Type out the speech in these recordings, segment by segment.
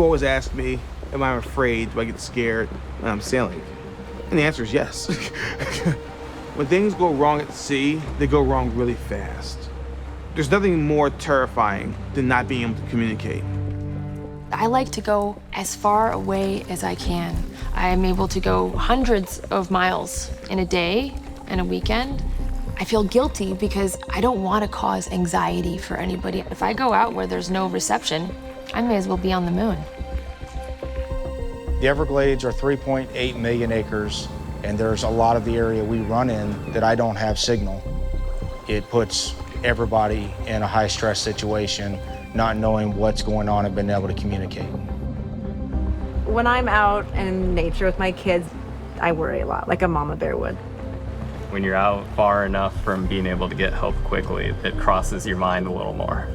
People always ask me, am I afraid? Do I get scared when I'm sailing? And the answer is yes. When things go wrong at sea, they go wrong really fast. There's nothing more terrifying than not being able to communicate. I like to go as far away as I can. I'm able to go hundreds of miles in a day and a weekend. I feel guilty because I don't want to cause anxiety for anybody. If I go out where there's no reception, I may as well be on the moon. The Everglades are 3.8 million acres, and there's a lot of the area we run in that I don't have signal. It puts everybody in a high-stress situation, not knowing what's going on and being able to communicate. When I'm out in nature with my kids, I worry a lot, like a mama bear would. When you're out far enough from being able to get help quickly, it crosses your mind a little more.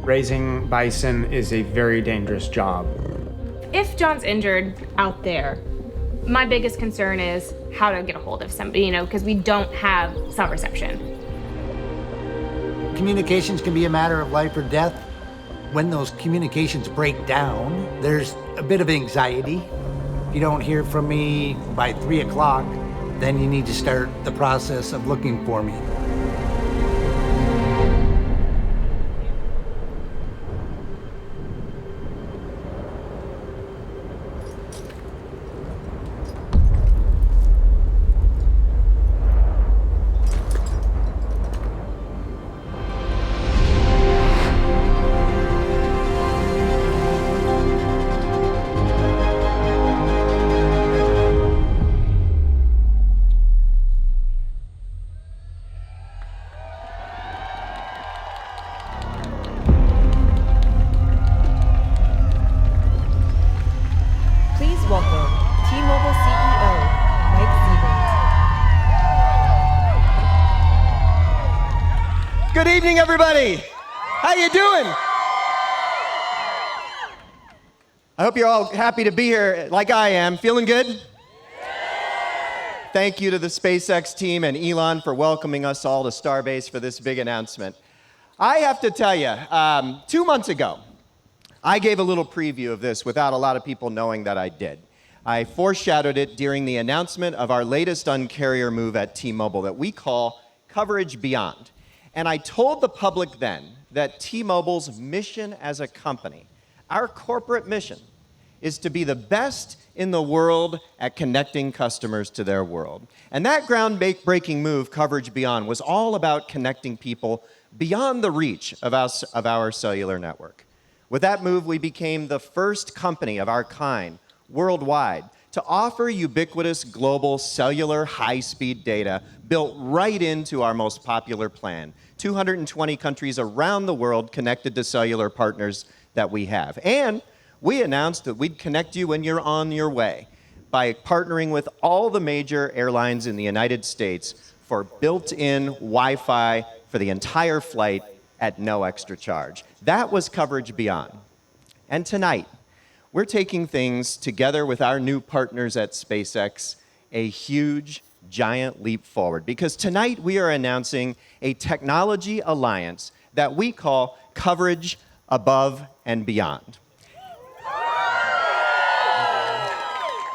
Raising bison is a very dangerous job. If John's injured out there, my biggest concern is how to get a hold of somebody, because we don't have cell reception. Communications can be a matter of life or death. When those communications break down, there's a bit of anxiety. If you don't hear from me by 3 o'clock, then you need to start the process of looking for me. Please welcome T-Mobile CEO, Mike Sievers. Good evening, everybody. How you doing? I hope you're all happy to be here like I am. Feeling good? Thank you to the SpaceX team and Elon for welcoming us all to Starbase for this big announcement. I have to tell you, 2 months ago, I gave a little preview of this without a lot of people knowing that I did. I foreshadowed it during the announcement of our latest Un-carrier move at T-Mobile that we call Coverage Beyond. And I told the public then that T-Mobile's mission as a company, our corporate mission, is to be the best in the world at connecting customers to their world. And that groundbreaking move, Coverage Beyond, was all about connecting people beyond the reach of our cellular network. With that move, we became the first company of our kind worldwide to offer ubiquitous global cellular high-speed data built right into our most popular plan. 220 countries around the world connected to cellular partners that we have. And we announced that we'd connect you when you're on your way by partnering with all the major airlines in the United States for built-in Wi-Fi for the entire flight at no extra charge. That was Coverage Beyond. And tonight, we're taking things together with our new partners at SpaceX, a huge, giant leap forward. Because tonight we are announcing a technology alliance that we call Coverage Above and Beyond.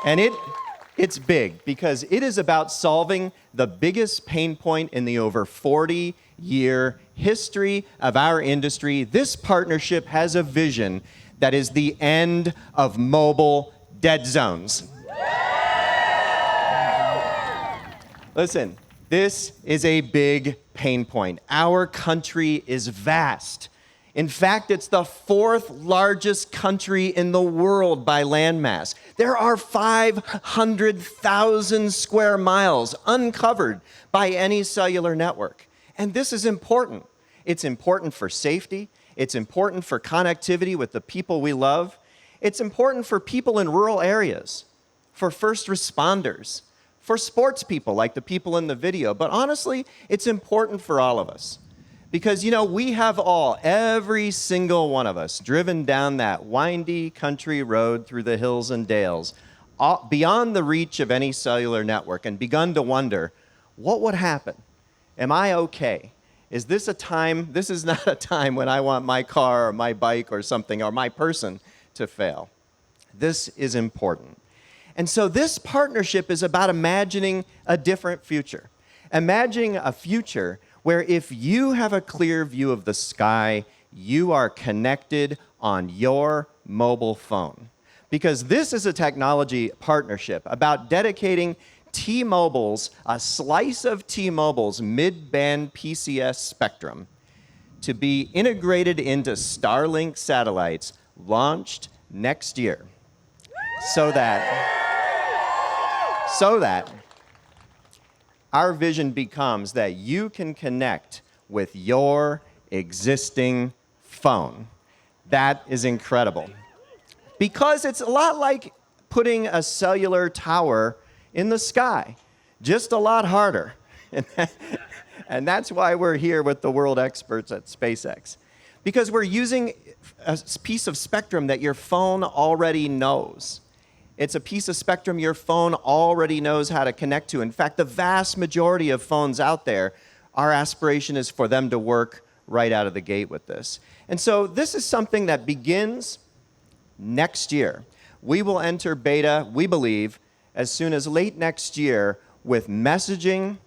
And it's big because it is about solving the biggest pain point in the over 40-year history of our industry. This partnership has a vision that is the end of mobile dead zones. Listen, this is a big pain point. Our country is vast. In fact, it's the 4th largest country in the world by landmass. There are 500,000 square miles uncovered by any cellular network. And this is important. It's important for safety. It's important for connectivity with the people we love. It's important for people in rural areas, for first responders, for sports people like the people in the video. But honestly, it's important for all of us. Because, we have every single one of us, driven down that windy country road through the hills and dales, beyond the reach of any cellular network, and begun to wonder, what would happen? Am I okay? Is this a time? This is not a time when I want my car or my bike or something or my person to fail. This is important. And so this partnership is about imagining a different future. Imagining a future where if you have a clear view of the sky, you are connected on your mobile phone. Because this is a technology partnership about dedicating a slice of T-Mobile's mid-band PCS spectrum to be integrated into Starlink satellites launched next year so that our vision becomes that you can connect with your existing phone. That is incredible. Because it's a lot like putting a cellular tower in the sky, just a lot harder. And that's why we're here with the world experts at SpaceX. Because we're using a piece of spectrum that your phone already knows. It's a piece of spectrum your phone already knows how to connect to. In fact, the vast majority of phones out there, our aspiration is for them to work right out of the gate with this. And so this is something that begins next year. We will enter beta, we believe, as soon as late next year with messaging,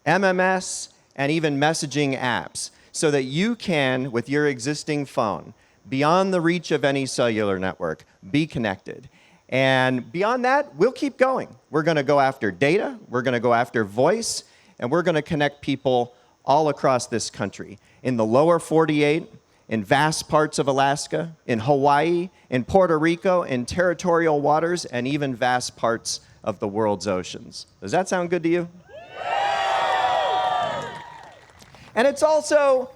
MMS, and even messaging apps, so that you can, with your existing phone, beyond the reach of any cellular network, be connected. And beyond that, we'll keep going. We're going to go after data, we're going to go after voice, and we're going to connect people all across this country. In the lower 48, in vast parts of Alaska, in Hawaii, in Puerto Rico, in territorial waters, and even vast parts of the world's oceans. Does that sound good to you? And it's also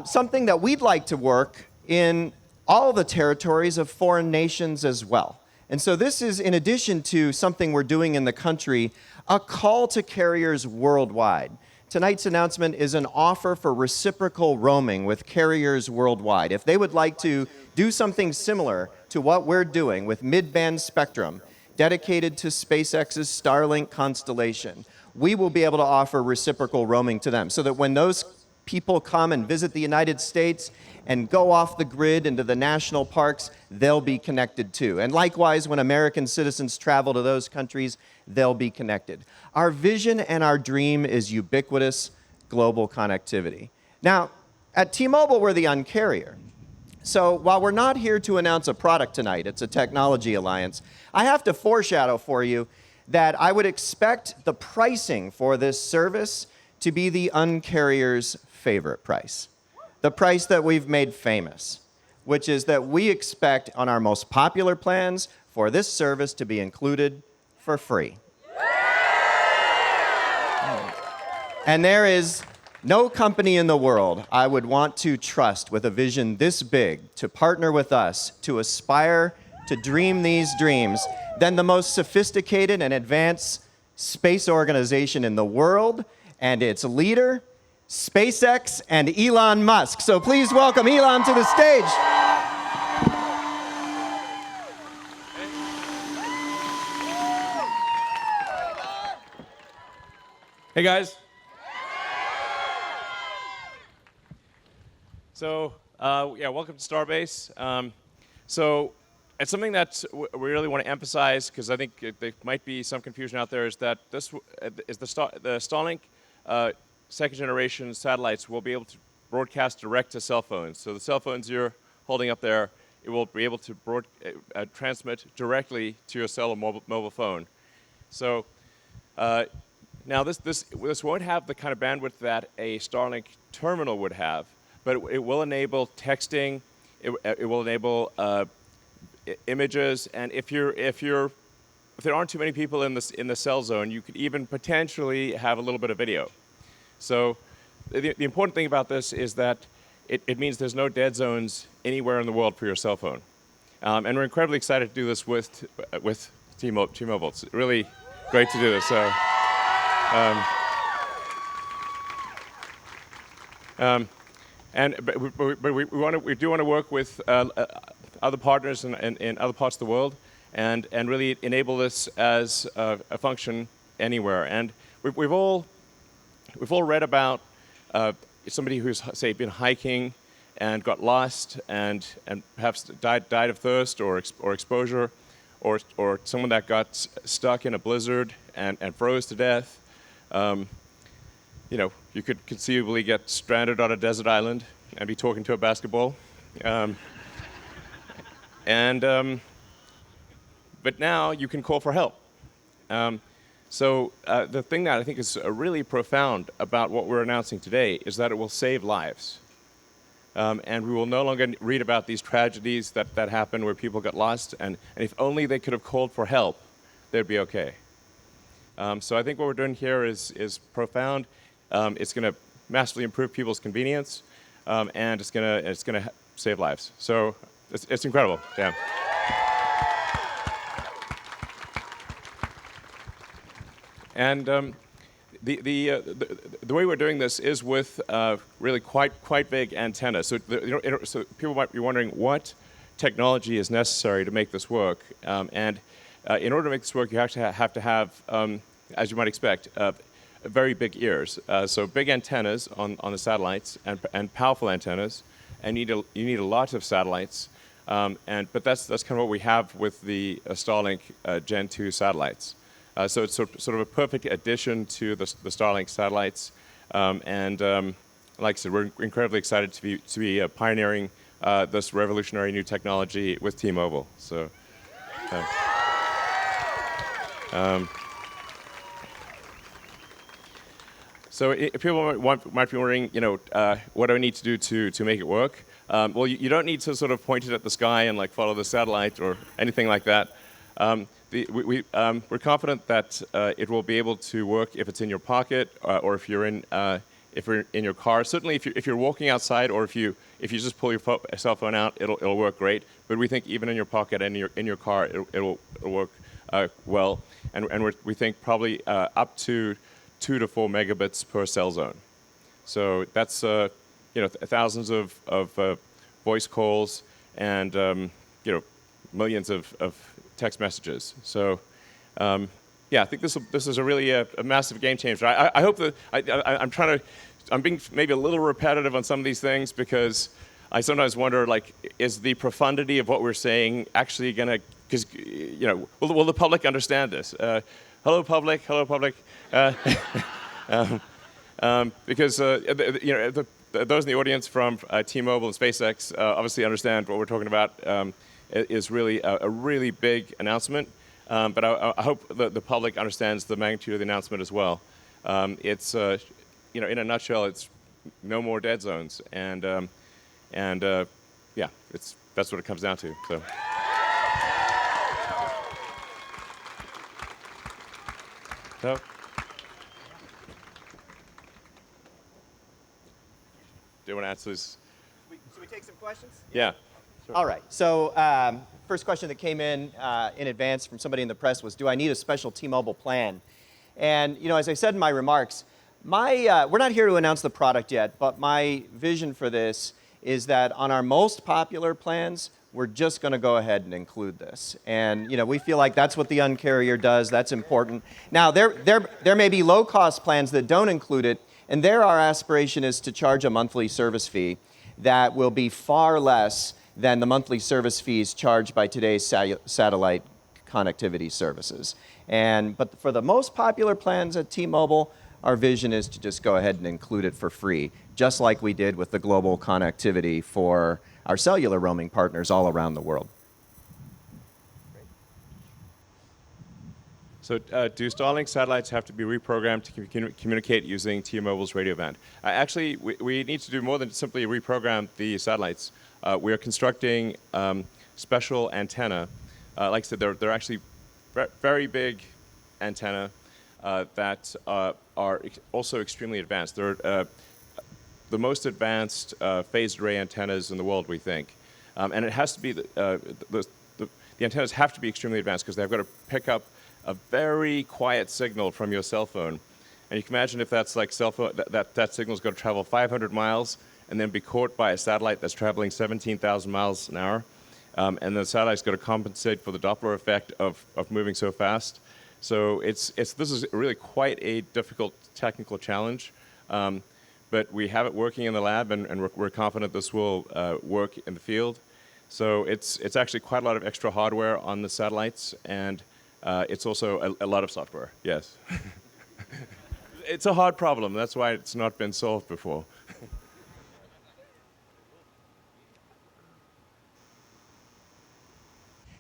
something that we'd like to work in all the territories of foreign nations as well. And so this is, in addition to something we're doing in the country, a call to carriers worldwide. Tonight's announcement is an offer for reciprocal roaming with carriers worldwide. If they would like to do something similar to what we're doing with mid-band spectrum dedicated to SpaceX's Starlink constellation, we will be able to offer reciprocal roaming to them so that when those people come and visit the United States and go off the grid into the national parks, they'll be connected too. And likewise, when American citizens travel to those countries, they'll be connected. Our vision and our dream is ubiquitous global connectivity. Now, at T-Mobile, we're the Un-carrier. So while we're not here to announce a product tonight, it's a technology alliance, I have to foreshadow for you that I would expect the pricing for this service to be the Un-carrier's favorite price. The price that we've made famous, which is that we expect on our most popular plans for this service to be included for free. And there is no company in the world I would want to trust with a vision this big to partner with us to aspire to dream these dreams than the most sophisticated and advanced space organization in the world and its leader, SpaceX and Elon Musk. So please welcome Elon to the stage. Hey guys. So welcome to Starbase. So it's something that we really want to emphasize because I think there might be some confusion out there. Is that this is the Starlink second generation satellites will be able to broadcast direct to cell phones. So the cell phones you're holding up there, it will be able to transmit directly to your cell or mobile phone. So now this won't have the kind of bandwidth that a Starlink terminal would have, but it will enable texting. It will enable images, and if there aren't too many people in the cell zone, you could even potentially have a little bit of video. So the important thing about this is that it means there's no dead zones anywhere in the world for your cell phone, and we're incredibly excited to do this with T-Mobile. It's really great to do this. So. But we do want to work with other partners in other parts of the world and really enable this as a function anywhere. And we've all read about somebody who's, say, been hiking and got lost and perhaps died of thirst or exposure, or someone that got stuck in a blizzard and froze to death. You could conceivably get stranded on a desert island and be talking to a basketball. But now you can call for help. So the thing that I think is really profound about what we're announcing today is that it will save lives. And we will no longer read about these tragedies that happen where people get lost, and if only they could have called for help, they'd be okay. So I think what we're doing here is profound. It's going to massively improve people's convenience, and it's going to save lives. So it's incredible. Yeah. And the way we're doing this is with really quite big antennas. So so people might be wondering what technology is necessary to make this work. And in order to make this work, you have to have, as you might expect, very big ears. So big antennas on the satellites and powerful antennas, and you need a lot of satellites. But that's kind of what we have with the Starlink Gen 2 satellites. So it's sort of a perfect addition to the Starlink satellites, and like I said, we're incredibly excited to be pioneering this revolutionary new technology with T-Mobile. So, if people might be wondering, what do I need to do to make it work? Well, you don't need to sort of point it at the sky and like follow the satellite or anything like that. We're confident that it will be able to work if it's in your pocket or if you're in your car. Certainly, if you're walking outside or if you just pull your cell phone out, it'll work great. But we think even in your pocket and in your car, it'll work well. And we think probably up to 2 to 4 megabits per cell zone. So that's thousands of voice calls and millions of text messages. So, I think this is a really a massive game changer. I hope that I'm being maybe a little repetitive on some of these things because I sometimes wonder, like, is the profundity of what we're saying actually going to, because, will the public understand this? Hello, public. Hello, public. Because those in the audience from T-Mobile and SpaceX obviously understand what we're talking about. Is really a really big announcement, but I hope the public understands the magnitude of the announcement as well. It's in a nutshell, it's no more dead zones, and that's what it comes down to. So. Do you want to answer this? Should we take some questions? Yeah. All right. So first question that came in advance from somebody in the press was, do I need a special T-Mobile plan? And as I said in my remarks, we're not here to announce the product yet, but my vision for this is that on our most popular plans, we're just going to go ahead and include this. And we feel like that's what the Un-carrier does. That's important. Now there may be low-cost plans that don't include it, and there our aspiration is to charge a monthly service fee that will be far less than the monthly service fees charged by today's satellite connectivity services. But for the most popular plans at T-Mobile, our vision is to just go ahead and include it for free, just like we did with the global connectivity for our cellular roaming partners all around the world. So do Starlink satellites have to be reprogrammed to communicate using T-Mobile's radio band? Actually, we need to do more than simply reprogram the satellites. We are constructing special antenna. Like I said, they're actually very big antenna that are also extremely advanced. They're the most advanced phased array antennas in the world, we think. And it has to be, the antennas have to be extremely advanced because they've got to pick up a very quiet signal from your cell phone. And you can imagine if that's like cell phone, that signal's going to travel 500 miles and then be caught by a satellite that's traveling 17,000 miles an hour. And the satellite's got to compensate for the Doppler effect of moving so fast. So this is really quite a difficult technical challenge. but we have it working in the lab, and we're confident this will work in the field. So it's actually quite a lot of extra hardware on the satellites, and it's also a lot of software, yes. It's a hard problem. That's why it's not been solved before.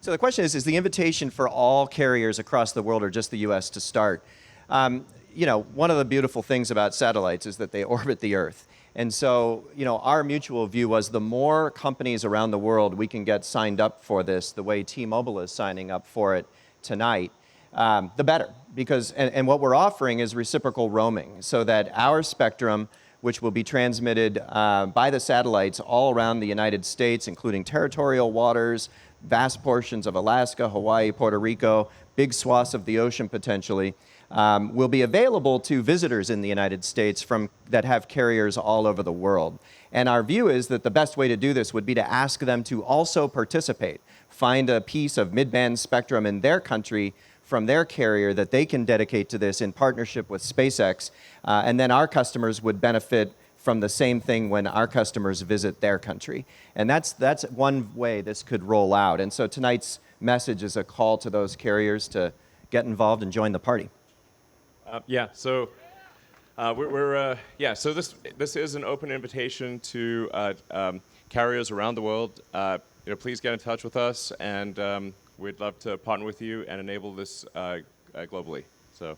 So the question is the invitation for all carriers across the world or just the U.S. to start? You know, one of the beautiful things about satellites is that they orbit the Earth. And so, you know, our mutual view was the more companies around the world we can get signed up for this, the way T-Mobile is signing up for it tonight, the better. Because, and what we're offering is reciprocal roaming, so that our spectrum, which will be transmitted by the satellites all around the United States, including territorial waters, vast portions of Alaska, Hawaii, Puerto Rico, big swaths of the ocean potentially, will be available to visitors in the United States that have carriers all over the world. And our view is that the best way to do this would be to ask them to also participate, find a piece of mid-band spectrum in their country from their carrier that they can dedicate to this in partnership with SpaceX, and then our customers would benefit from the same thing when our customers visit their country. And that's one way this could roll out. And so tonight's message is a call to those carriers to get involved and join the party. Yeah, so so this is an open invitation to carriers around the world. You know, please get in touch with us, and we'd love to partner with you and enable this globally. So,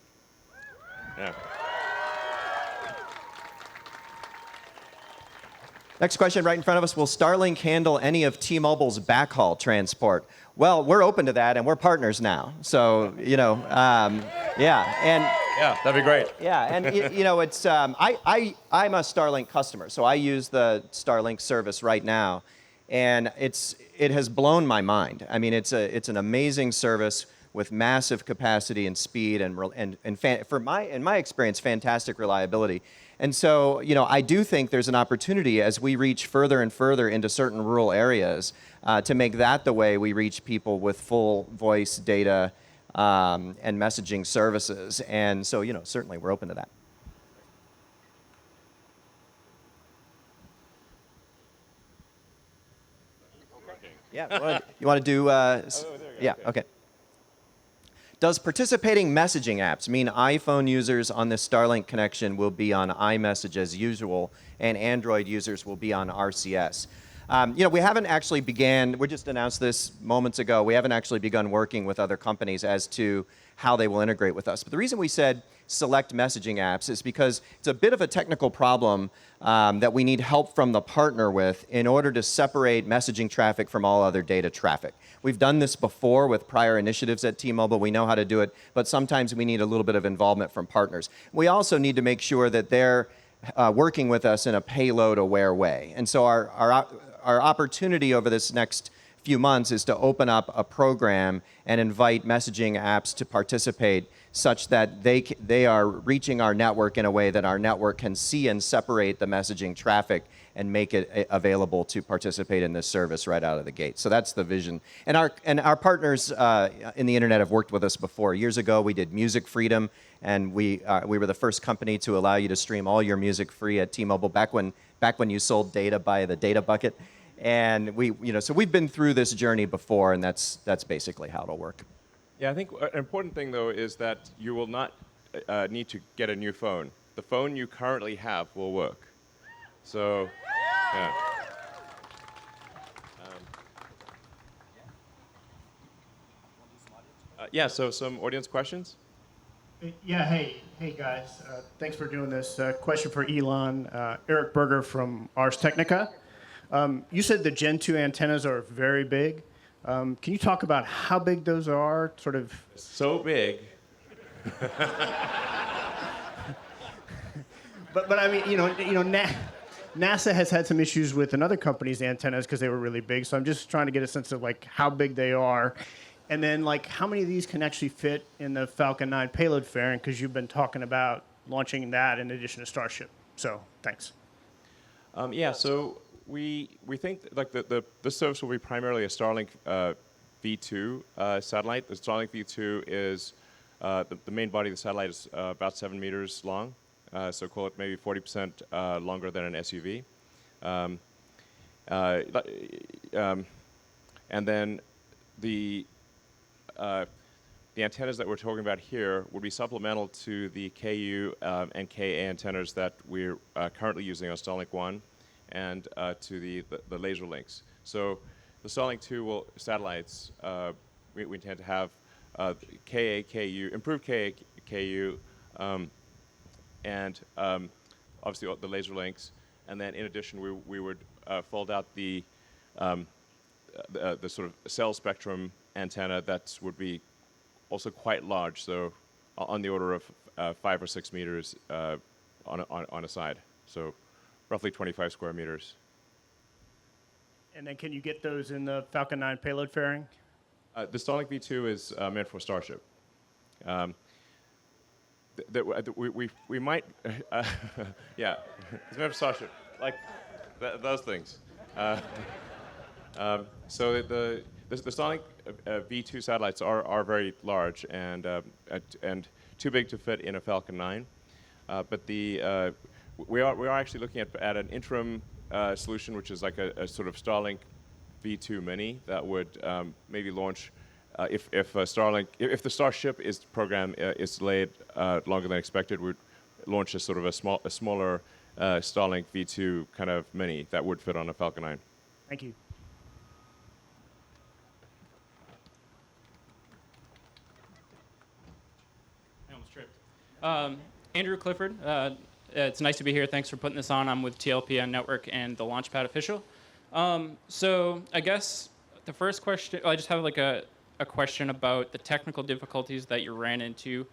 yeah. Next question right in front of us, will Starlink handle any of T-Mobile's backhaul transport? Well, we're open to that, and we're partners now. So, you know, yeah. And yeah, that'd be great. Yeah, and you know, it's I'm a Starlink customer, so I use the Starlink service right now, and it has blown my mind. I mean, it's an amazing service with massive capacity and speed, and in my experience, fantastic reliability. And so, you know, I do think there's an opportunity as we reach further and further into certain rural areas to make that the way we reach people with full voice data and messaging services. And so, you know, certainly we're open to that. Yeah, you want to do, yeah, okay. Does participating messaging apps mean iPhone users on this Starlink connection will be on iMessage as usual, and Android users will be on RCS? You know, we haven't actually we just announced this moments ago, we haven't actually begun working with other companies as to how they will integrate with us. But the reason we said select messaging apps is because it's a bit of a technical problem that we need help from the partner with in order to separate messaging traffic from all other data traffic. We've done this before with prior initiatives at T-Mobile. We know how to do it, but sometimes we need a little bit of involvement from partners. We also need to make sure that they're working with us in a payload-aware way. And so our opportunity over this next few months is to open up a program and invite messaging apps to participate such that they are reaching our network in a way that our network can see and separate the messaging traffic and make it available to participate in this service right out of the gate. So that's the vision. And our partners in the internet have worked with us before. Years ago, we did Music Freedom, and we were the first company to allow you to stream all your music free at T-Mobile back when you sold data by the data bucket. And so we've been through this journey before, and that's basically how it'll work. Yeah, I think an important thing, though, is that you will not need to get a new phone. The phone you currently have will work. So, yeah. Yeah, so some audience questions? Yeah, hey guys. Thanks for doing this. Question for Elon. Eric Berger from Ars Technica. You said the Gen 2 antennas are very big. Can you talk about how big those are? Sort of. So big. but I mean, NASA has had some issues with another company's antennas because they were really big. So I'm just trying to get a sense of like how big they are, and then like how many of these can actually fit in the Falcon 9 payload fairing, because you've been talking about launching that in addition to Starship. So thanks. Yeah. So. We think like this service will be primarily a Starlink V2 satellite. The Starlink V2 is the main body of the satellite is about 7 meters long, so call it maybe 40% longer than an SUV. Uh, and then the antennas that we're talking about here would be supplemental to the KU and KA antennas that we're currently using on Starlink 1 and to the laser links. So the Starlink 2 satellites, we intend to have KA, KU, improved KA, KU, and obviously the laser links. And then in addition, we would fold out the sort of cell spectrum antenna that would be also quite large, so on the order of 5 or 6 meters on a side, so roughly 25 square meters. And then can you get those in the Falcon 9 payload fairing? The Starlink V2 is meant for Starship. We might, yeah, it's meant for Starship, like those things. So the Starlink V2 satellites are very large and too big to fit in a Falcon 9. But we are actually looking at an interim solution, which is like a sort of Starlink V2 Mini that would maybe launch if the Starship program is delayed longer than expected. Would launch a sort of a smaller Starlink V2 kind of Mini that would fit on a Falcon 9. Thank you. Andrew Clifford, it's nice to be here. Thanks for putting this on. I'm with TLPN Network and the Launchpad Official. So I guess the first question, I just have like a question about the technical difficulties that you ran into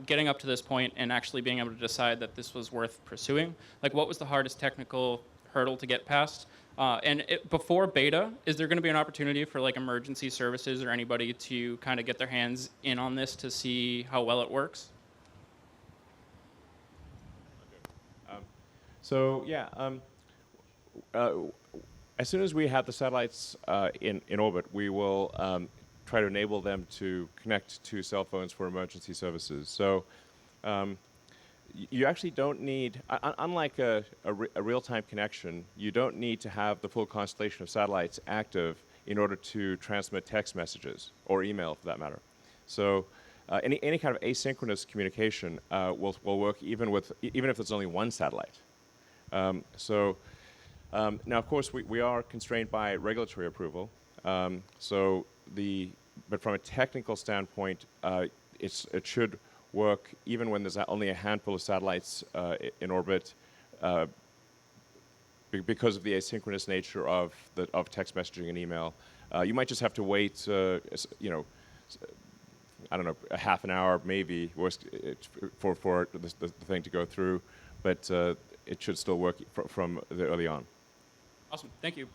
getting up to this point and actually being able to decide that this was worth pursuing. Like, what was the hardest technical hurdle to get past? Before beta, is there going to be an opportunity for like emergency services or anybody to kind of get their hands in on this to see how well it works? So yeah, as soon as we have the satellites in orbit, we will try to enable them to connect to cell phones for emergency services. So you actually don't need, unlike a real-time connection, you don't need to have the full constellation of satellites active in order to transmit text messages or email, for that matter. So any kind of asynchronous communication will work even if there's only one satellite. Now, of course, we are constrained by regulatory approval. But from a technical standpoint, it should work even when there's only a handful of satellites in orbit, because of the asynchronous nature of text messaging and email. You might just have to wait, I don't know, a half an hour maybe for the thing to go through, but it should still work from early on. Awesome, thank you.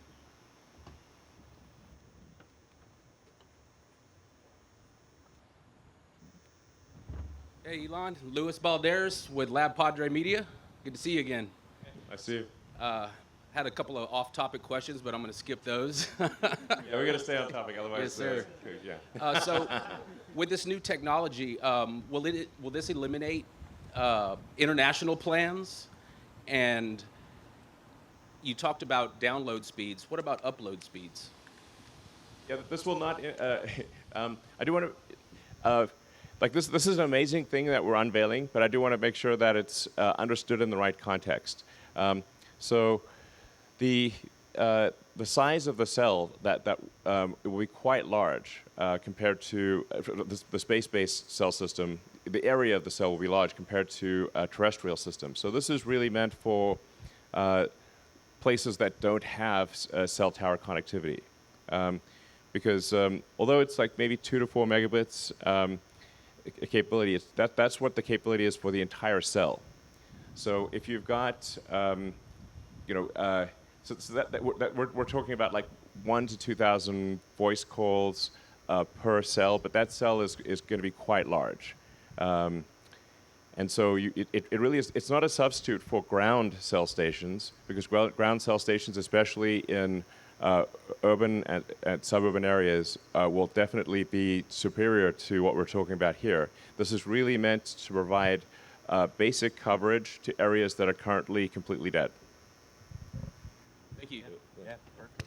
Hey, Elon, Luis Balderas with Lab Padre Media. Good to see you again. I see you. Had a couple of off-topic questions, but I'm going to skip those. Yeah, we got to stay on topic, otherwise. Yes, sir. Yeah. So, with this new technology, will this eliminate international plans? And you talked about download speeds. What about upload speeds? Yeah, this will not. I do want to. This is an amazing thing that we're unveiling, but I do want to make sure that it's understood in the right context. So, the size of the cell that it will be quite large compared to the space-based cell system. The area of the cell will be large compared to a terrestrial system. So this is really meant for places that don't have cell tower connectivity, because although it's like maybe 2 to 4 megabits capability, that's what the capability is for the entire cell. So if you've got, so we're talking about like 1 to 2,000 voice calls per cell, but that cell is going to be quite large. And so it really is, it's not a substitute for ground cell stations, because ground cell stations, especially in urban and suburban areas, will definitely be superior to what we're talking about here. This is really meant to provide basic coverage to areas that are currently completely dead. Thank you. Yeah, perfect.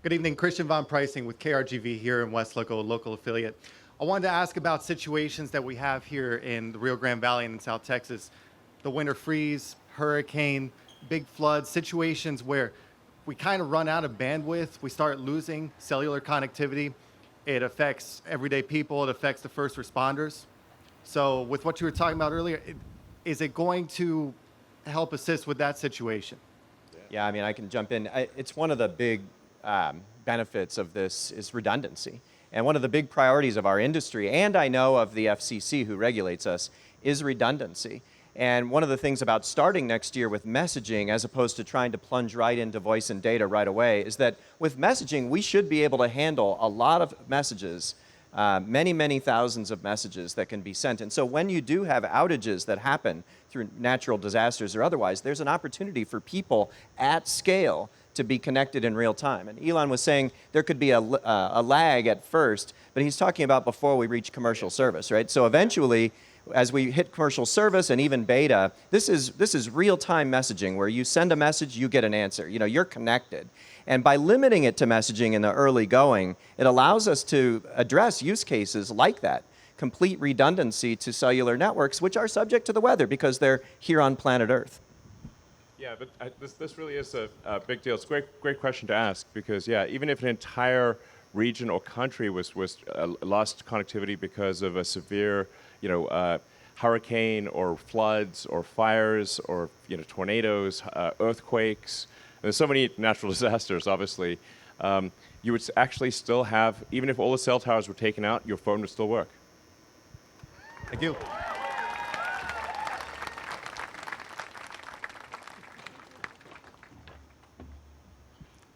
Good evening, Christian Von Pricing with KRGV here in Westlake, a local affiliate. I wanted to ask about situations that we have here in the Rio Grande Valley and in South Texas. The winter freeze, hurricane, big floods, situations where we kind of run out of bandwidth, we start losing cellular connectivity. It affects everyday people, it affects the first responders. So with what you were talking about earlier, is it going to help assist with that situation? Yeah, I mean, I can jump in. It's one of the big benefits of this is redundancy. And one of the big priorities of our industry, and I know of the FCC who regulates us, is redundancy. And one of the things about starting next year with messaging, as opposed to trying to plunge right into voice and data right away, is that with messaging, we should be able to handle a lot of messages, many, many thousands of messages that can be sent. And so when you do have outages that happen through natural disasters or otherwise, there's an opportunity for people at scale to be connected in real time. And Elon was saying there could be a lag at first, but he's talking about before we reach commercial service, right? So eventually, as we hit commercial service and even beta, this is real-time messaging where you send a message, you get an answer. You know, you're connected. And by limiting it to messaging in the early going, it allows us to address use cases like that, complete redundancy to cellular networks, which are subject to the weather because they're here on planet Earth. Yeah, but this really is a big deal. It's a great question to ask because, yeah, even if an entire region or country was lost connectivity because of a severe, hurricane or floods or fires or tornadoes, earthquakes, there's so many natural disasters, obviously, you would actually still have, even if all the cell towers were taken out, your phone would still work. Thank you.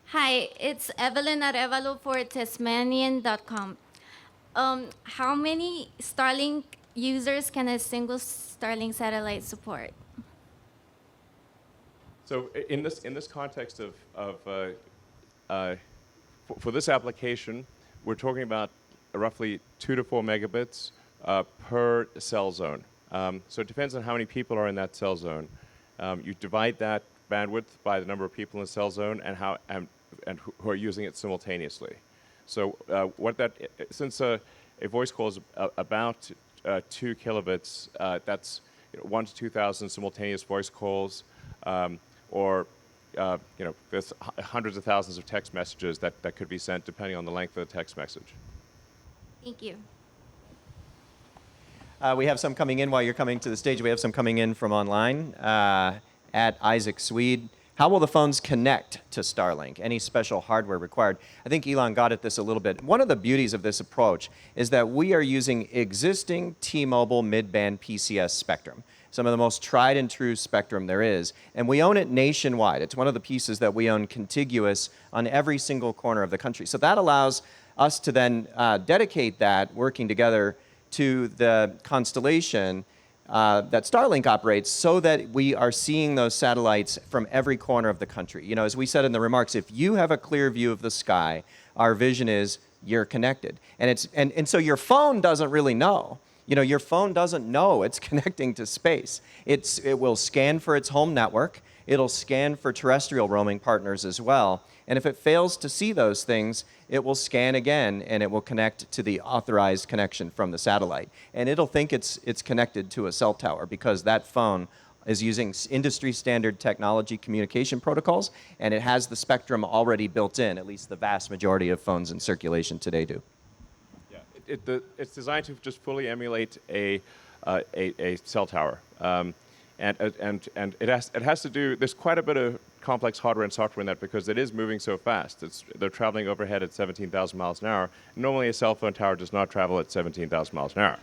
Hi, it's Evelyn Arevalo for Tasmanian.com. How many Starlink users can a single Starlink satellite support? So in this context for this application, we're talking about roughly 2 to 4 megabits per cell zone. So it depends on how many people are in that cell zone. You divide that bandwidth by the number of people in the cell zone and who are using it simultaneously. So since a voice call is about 2 kilobits, that's 1 to 2,000 simultaneous voice calls, or there's hundreds of thousands of text messages that could be sent depending on the length of the text message. Thank you. We have some coming in while you're coming to the stage. We have some coming in from online at Isaac Swede. How will the phones connect to Starlink? Any special hardware required? I think Elon got at this a little bit. One of the beauties of this approach is that we are using existing T-Mobile mid-band PCS spectrum, some of the most tried and true spectrum there is, and we own it nationwide. It's one of the pieces that we own contiguous on every single corner of the country. So that allows us to then dedicate that, working together, to the constellation that Starlink operates so that we are seeing those satellites from every corner of the country. You know, as we said in the remarks, if you have a clear view of the sky, our vision is you're connected. And so your phone doesn't really know. You know, your phone doesn't know it's connecting to space. It will scan for its home network. It'll scan for terrestrial roaming partners as well. And if it fails to see those things, it will scan again and it will connect to the authorized connection from the satellite. And it'll think it's connected to a cell tower because that phone is using industry standard technology communication protocols, and it has the spectrum already built in, at least the vast majority of phones in circulation today do. Yeah, it's designed to just fully emulate a cell tower. And it has to do, there's quite a bit of complex hardware and software in that because it is moving so fast. They're traveling overhead at 17,000 miles an hour. Normally a cell phone tower does not travel at 17,000 miles an hour.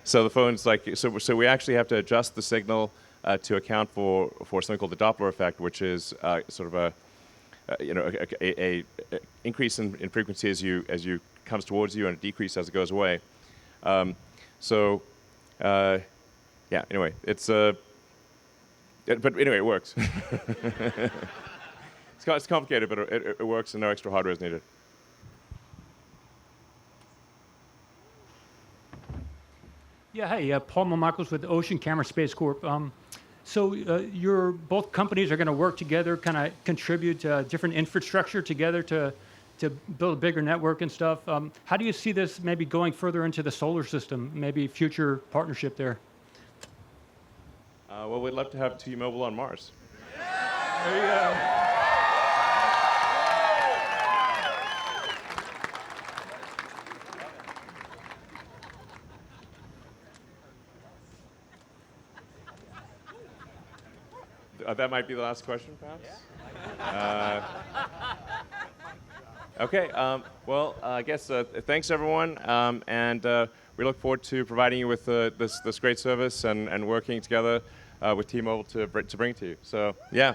So the phone's so we actually have to adjust the signal to account for something called the Doppler effect, which is sort of a increase in frequency as you comes towards you and a decrease as it goes away. Anyway, but anyway, it works. It's complicated, but it works, and no extra hardware is needed. Yeah, hey, Paul Michaels with Ocean Camera Space Corp. So your both companies are going to work together, kind of contribute different infrastructure together to build a bigger network and stuff. How do you see this maybe going further into the solar system, maybe future partnership there? Well, we'd love to have T-Mobile on Mars. There you go. That might be the last question, perhaps? Okay, well, I guess thanks, everyone, and we look forward to providing you with this great service and working together with T-Mobile to bring it to you. So, yeah.